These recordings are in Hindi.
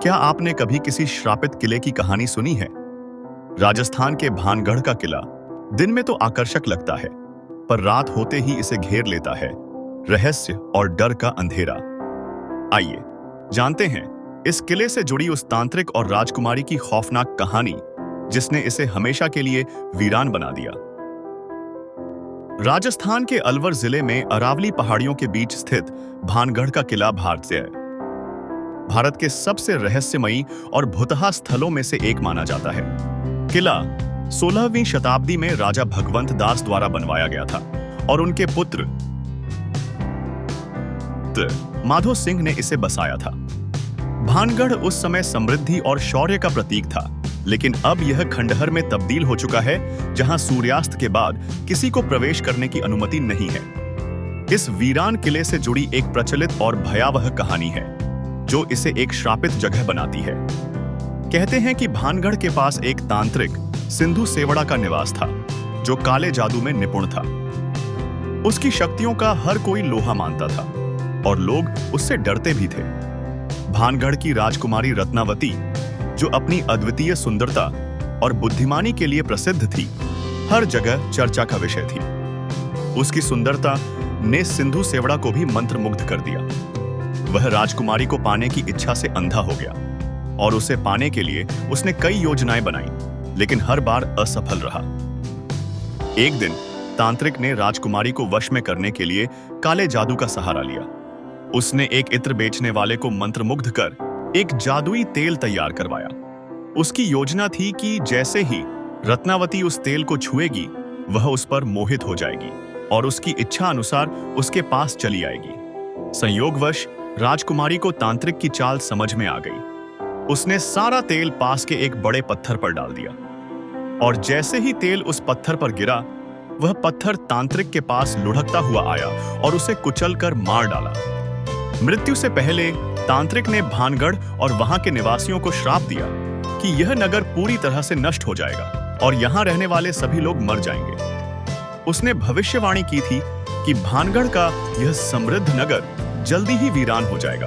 क्या आपने कभी किसी श्रापित किले की कहानी सुनी है? राजस्थान के भानगढ़ का किला दिन में तो आकर्षक लगता है, पर रात होते ही इसे घेर लेता है रहस्य और डर का अंधेरा। आइए जानते हैं इस किले से जुड़ी उस तांत्रिक और राजकुमारी की खौफनाक कहानी जिसने इसे हमेशा के लिए वीरान बना दिया। राजस्थान के अलवर जिले में अरावली पहाड़ियों के बीच स्थित भानगढ़ का किला भारत के सबसे रहस्यमयी और भुतहा स्थलों में से एक माना जाता है। किला 16वीं शताब्दी में राजा भगवंत दास द्वारा बनवाया गया था और उनके पुत्र माधो सिंह ने इसे बसाया था। भानगढ़ उस समय समृद्धि और शौर्य का प्रतीक था, लेकिन अब यह खंडहर में तब्दील हो चुका है, जहां सूर्यास्त के बाद किसी को प्रवेश करने की अनुमति नहीं है। इस वीरान किले से जुड़ी एक प्रचलित और भयावह कहानी है जो इसे एक श्रापित जगह बनाती है। कहते हैं कि भानगढ़ के पास एक तांत्रिक सिंधु सेवड़ा का निवास था जो काले जादू में निपुण था। उसकी शक्तियों का हर कोई लोहा मानता था और लोग उससे डरते भी थे। भानगढ़ की राजकुमारी रत्नावती, जो अपनी अद्वितीय सुंदरता और बुद्धिमानी के लिए प्रसिद्ध थी, हर जगह चर्चा का विषय थी। उसकी सुंदरता ने सिंधु सेवड़ा को भी मंत्रमुग्ध कर दिया। वह राजकुमारी को पाने की इच्छा से अंधा हो गया और उसे पाने के लिए उसने कई योजनाएं बनाई, लेकिन हर बार असफल रहा। एक दिन तांत्रिक ने राजकुमारी को वश में करने के लिए काले जादू का सहारा लिया। उसने एक इत्र बेचने वाले को मंत्रमुग्ध कर एक जादुई तेल तैयार करवाया। उसकी योजना थी कि जैसे ही रत्नावती उस तेल को छुएगी, वह उस पर मोहित हो जाएगी और उसकी इच्छा अनुसार उसके पास चली आएगी। संयोगवश राजकुमारी को तांत्रिक की चाल समझ में आ गई। उसने सारा तेल पास के एक बड़े पत्थर पर डाल दिया और जैसे ही तेल उस पत्थर पर गिरा, वह पत्थर तांत्रिक के पास लुढ़कता हुआ आया और उसे कुचलकर मार डाला। मृत्यु से पहले तांत्रिक ने भानगढ़ और वहां के निवासियों को श्राप दिया कि यह नगर पूरी तरह से नष्ट हो जाएगा और यहां रहने वाले सभी लोग मर जाएंगे। उसने भविष्यवाणी की थी कि भानगढ़ का यह समृद्ध नगर जल्दी ही वीरान हो जाएगा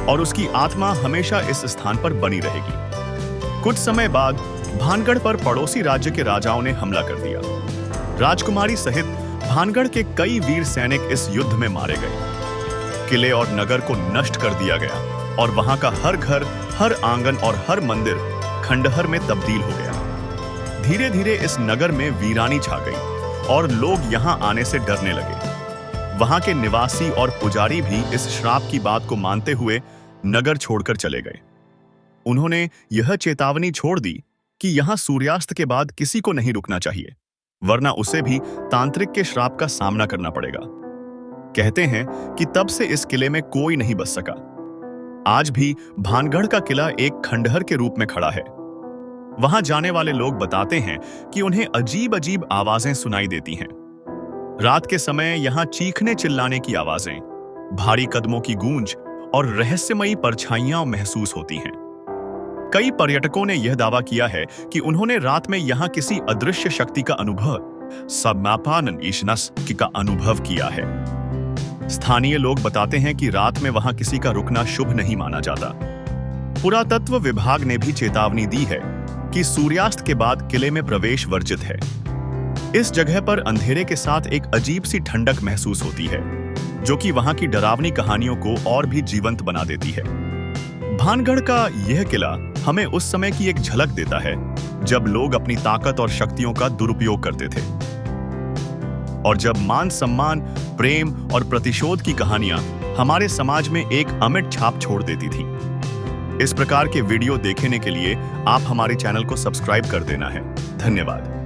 और उसकी आत्मा हमेशा इस स्थान पर बनी रहेगी। कुछ समय बाद भानगढ़ पर पड़ोसी राज्य के राजाओं ने हमला कर दिया। राजकुमारी सहित भानगढ़ के कई वीर सैनिक इस युद्ध में मारे गए। किले और नगर को नष्ट कर दिया गया और वहां का हर घर, हर आंगन और हर मंदिर खंडहर में तब्दील हो गया। धीरे धीरे इस नगर में वीरानी छा गई और लोग यहां आने से डरने लगे। वहां के निवासी और पुजारी भी इस श्राप की बात को मानते हुए नगर छोड़कर चले गए। उन्होंने यह चेतावनी छोड़ दी कि यहां सूर्यास्त के बाद किसी को नहीं रुकना चाहिए, वरना उसे भी तांत्रिक के श्राप का सामना करना पड़ेगा। कहते हैं कि तब से इस किले में कोई नहीं बच सका। आज भी भानगढ़ का किला एक खंडहर के रूप में खड़ा है। वहां जाने वाले लोग बताते हैं कि उन्हें अजीब अजीब आवाजें सुनाई देती हैं। रात के समय यहां चीखने चिल्लाने की आवाजें, भारी कदमों की गूंज और रहस्यमयी परछाइयां महसूस होती हैं। कई पर्यटकों ने यह दावा किया है कि उन्होंने रात में यहां किसी अदृश्य शक्ति का अनुभव किया है। स्थानीय लोग बताते हैं कि रात में वहां किसी का रुकना शुभ नहीं माना जाता। पुरातत्व विभाग ने भी चेतावनी दी है कि सूर्यास्त के बाद किले में प्रवेश वर्जित है। इस जगह पर अंधेरे के साथ एक अजीब सी ठंडक महसूस होती है, जो कि वहां की डरावनी कहानियों को और भी जीवंत बना देती है। भानगढ़ का यह किला हमें उस समय की एक झलक देता है जब लोग अपनी ताकत और शक्तियों का दुरुपयोग करते थे और जब मान सम्मान, प्रेम और प्रतिशोध की कहानियां हमारे समाज में एक अमिट छाप छोड़ देती थी। इस प्रकार के वीडियो देखने के लिए आप हमारे चैनल को सब्सक्राइब कर देना है। धन्यवाद।